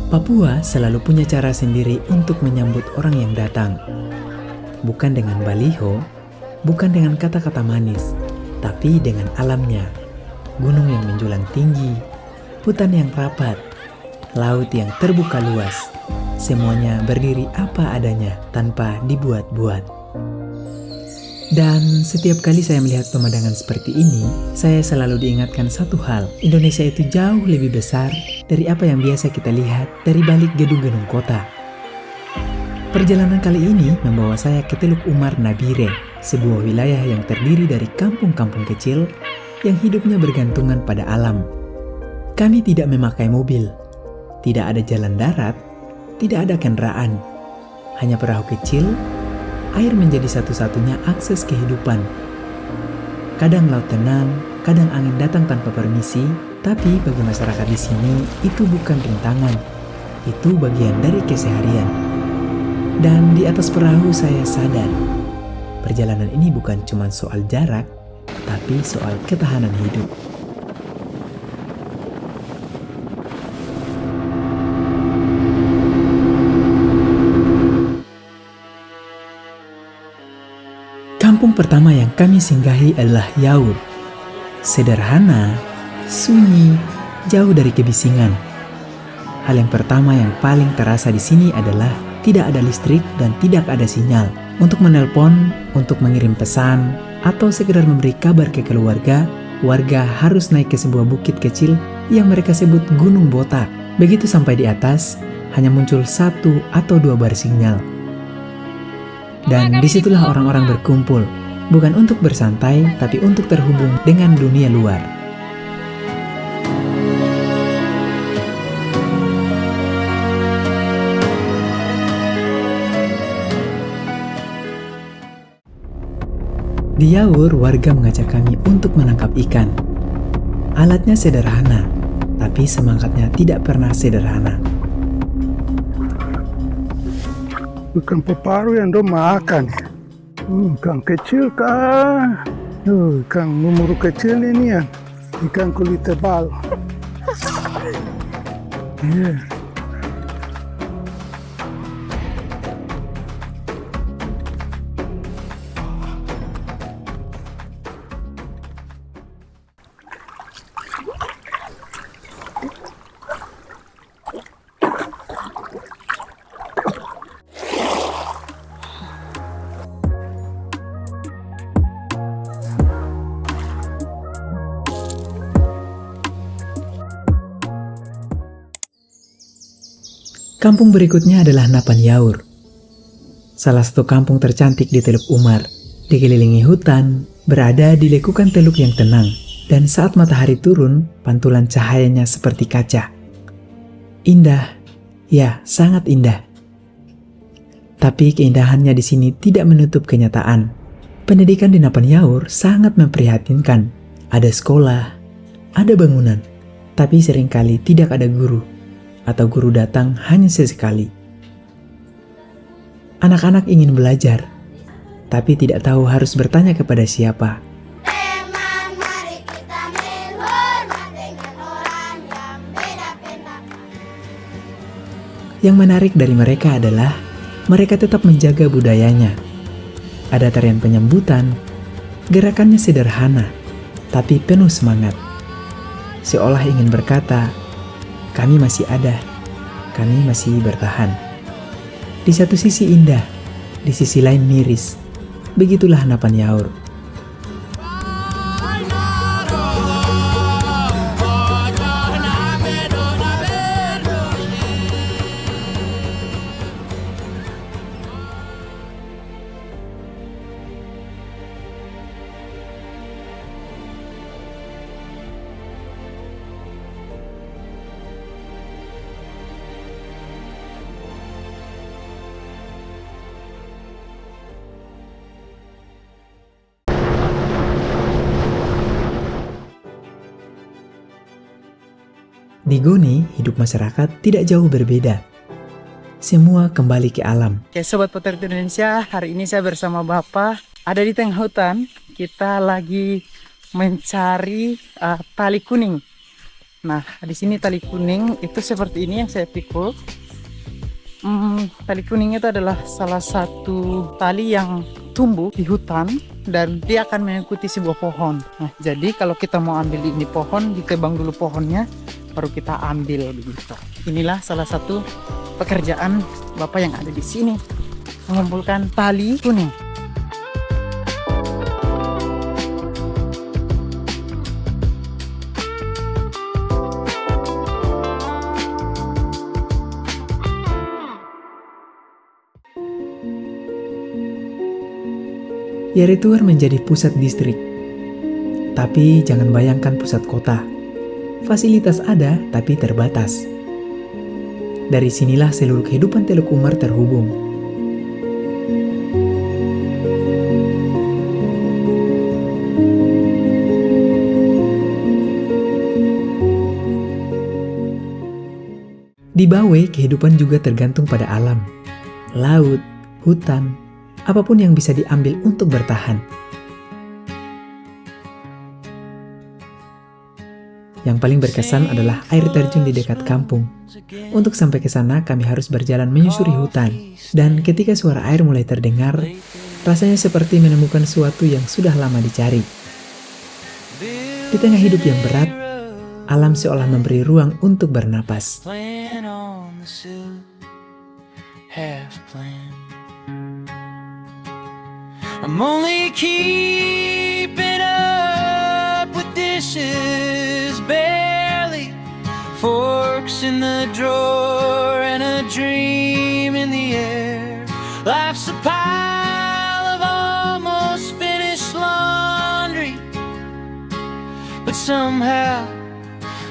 Papua selalu punya cara sendiri untuk menyambut orang yang datang. Bukan dengan baliho, bukan dengan kata-kata manis, tapi dengan alamnya. Gunung yang menjulang tinggi, hutan yang rapat, laut yang terbuka luas. Semuanya berdiri apa adanya tanpa dibuat-buat. Dan setiap kali saya melihat pemandangan seperti ini, saya selalu diingatkan satu hal. Indonesia itu jauh lebih besar dari apa yang biasa kita lihat dari balik gedung-gedung kota. Perjalanan kali ini membawa saya ke Teluk Umar Nabire, sebuah wilayah yang terdiri dari kampung-kampung kecil yang hidupnya bergantungan pada alam. Kami tidak memakai mobil, tidak ada jalan darat, tidak ada kendaraan, hanya perahu kecil. Air menjadi satu-satunya akses kehidupan. Kadang laut tenang, kadang angin datang tanpa permisi, tapi bagi masyarakat di sini itu bukan rintangan. Itu bagian dari keseharian. Dan di atas perahu saya sadar, perjalanan ini bukan cuma soal jarak, tapi soal ketahanan hidup. Kampung pertama yang kami singgahi adalah Yaur. Sederhana, sunyi, jauh dari kebisingan. Hal yang pertama yang paling terasa di sini adalah tidak ada listrik dan tidak ada sinyal. Untuk menelpon, untuk mengirim pesan, atau sekedar memberi kabar ke keluarga, warga harus naik ke sebuah bukit kecil yang mereka sebut Gunung Botak. Begitu sampai di atas, hanya muncul 1 atau 2 bar sinyal. Dan disitulah orang-orang berkumpul, bukan untuk bersantai, tapi untuk terhubung dengan dunia luar. Di Yaur, warga mengajak kami untuk menangkap ikan. Alatnya sederhana, tapi semangatnya tidak pernah sederhana. Ikan peparu yang dong makan. Ikan kecil kah? Ikan numur kecil ini ya. Ikan kulit tebal. Yeah. Kampung berikutnya adalah Napan Yaur. Salah satu kampung tercantik di Teluk Umar, dikelilingi hutan, berada di lekukan teluk yang tenang, dan saat matahari turun, pantulan cahayanya seperti kaca. Indah, ya sangat indah. Tapi keindahannya di sini tidak menutup kenyataan. Pendidikan di Napan Yaur sangat memprihatinkan. Ada sekolah, ada bangunan, tapi seringkali tidak ada guru. Atau guru datang hanya sesekali. Anak-anak ingin belajar, tapi tidak tahu harus bertanya kepada siapa. Teman, mari kita menghormat dengan orang yang beda pendapat. Yang menarik dari mereka adalah mereka tetap menjaga budayanya. Ada tarian penyambutan, gerakannya sederhana, tapi penuh semangat. Seolah ingin berkata, kami masih ada, kami masih bertahan. Di satu sisi indah, di sisi lain miris. Begitulah Napan Yaur. Di Goni, hidup masyarakat tidak jauh berbeda. Semua kembali ke alam. Oke, Sobat Potret Indonesia, hari ini saya bersama Bapak ada di tengah hutan. Kita lagi mencari tali kuning. Nah, di sini tali kuning itu seperti ini yang saya pikul. Tali kuning itu adalah salah satu tali yang tumbuh di hutan dan dia akan mengikuti sebuah pohon. Nah, jadi kalau kita mau ambil ini pohon, ditebang dulu pohonnya, baru kita ambil begitu. Inilah salah satu pekerjaan Bapak yang ada di sini, mengumpulkan tali kuning. Yaretuer menjadi pusat distrik. Tapi jangan bayangkan pusat kota. Fasilitas ada, tapi terbatas. Dari sinilah seluruh kehidupan Teluk Umar terhubung. Di Bawe, kehidupan juga tergantung pada alam. Laut, hutan, apapun yang bisa diambil untuk bertahan. Yang paling berkesan adalah air terjun di dekat kampung. Untuk sampai ke sana, kami harus berjalan menyusuri hutan. Dan ketika suara air mulai terdengar, rasanya seperti menemukan sesuatu yang sudah lama dicari. Di tengah hidup yang berat, alam seolah memberi ruang untuk bernapas. I'm only keeping up with dishes, barely forks in the drawer and a dream in the air. Life's a pile of almost finished laundry, but somehow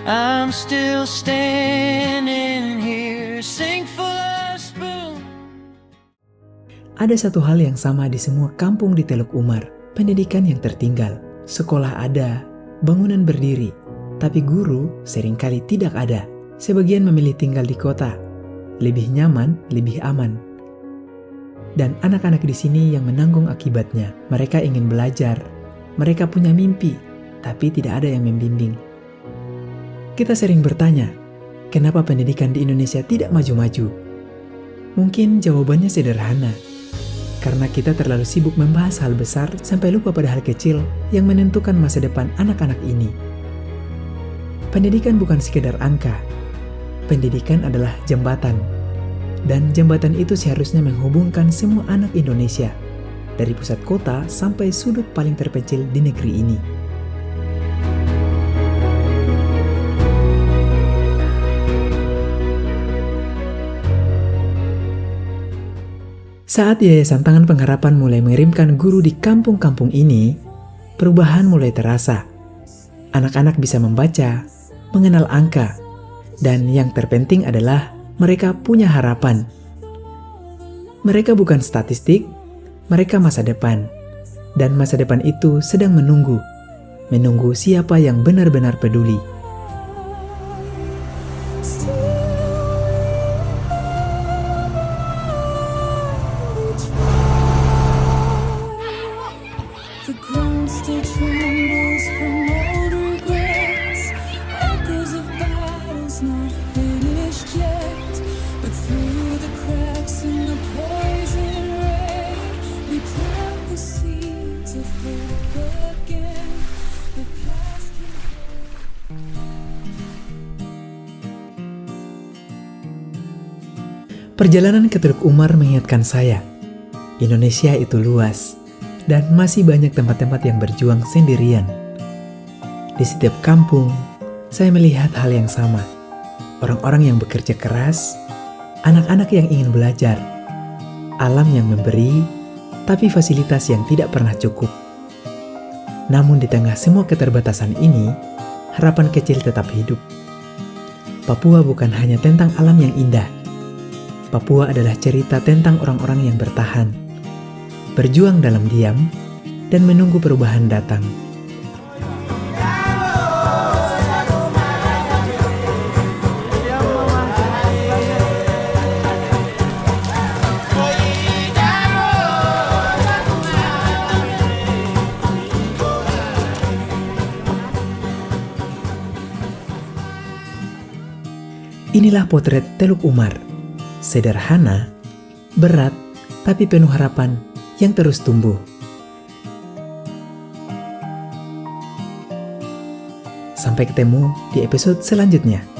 I'm still standing here, sink full of spoon. Ada satu hal yang sama di semua kampung di Teluk Umar, pendidikan yang tertinggal. Sekolah ada, bangunan berdiri, tapi guru seringkali tidak ada. Sebagian memilih tinggal di kota, lebih nyaman, lebih aman. Dan anak-anak di sini yang menanggung akibatnya. Mereka ingin belajar, mereka punya mimpi, tapi tidak ada yang membimbing. Kita sering bertanya, kenapa pendidikan di Indonesia tidak maju-maju? Mungkin jawabannya sederhana. Karena kita terlalu sibuk membahas hal besar sampai lupa pada hal kecil yang menentukan masa depan anak-anak ini. Pendidikan bukan sekedar angka. Pendidikan adalah jembatan. Dan jembatan itu seharusnya menghubungkan semua anak Indonesia, dari pusat kota sampai sudut paling terpencil di negeri ini. Saat Yayasan Tangan Pengharapan mulai mengirimkan guru di kampung-kampung ini, perubahan mulai terasa. Anak-anak bisa membaca, mengenal angka, dan yang terpenting adalah mereka punya harapan. Mereka bukan statistik, mereka masa depan. Dan masa depan itu sedang menunggu siapa yang benar-benar peduli. The ground still trembles from old regrets, echoes of battles not finished yet. But through the cracks in the poison rain, we plant the seeds of hope again. The past can Perjalanan ke Teluk Umar mengingatkan saya, Indonesia itu luas. Dan masih banyak tempat-tempat yang berjuang sendirian. Di setiap kampung, saya melihat hal yang sama. Orang-orang yang bekerja keras, anak-anak yang ingin belajar, alam yang memberi, tapi fasilitas yang tidak pernah cukup. Namun di tengah semua keterbatasan ini, harapan kecil tetap hidup. Papua bukan hanya tentang alam yang indah. Papua adalah cerita tentang orang-orang yang bertahan, berjuang dalam diam, dan menunggu perubahan datang. Inilah potret Teluk Umar. Sederhana, berat, tapi penuh harapan yang terus tumbuh. Sampai ketemu di episode selanjutnya.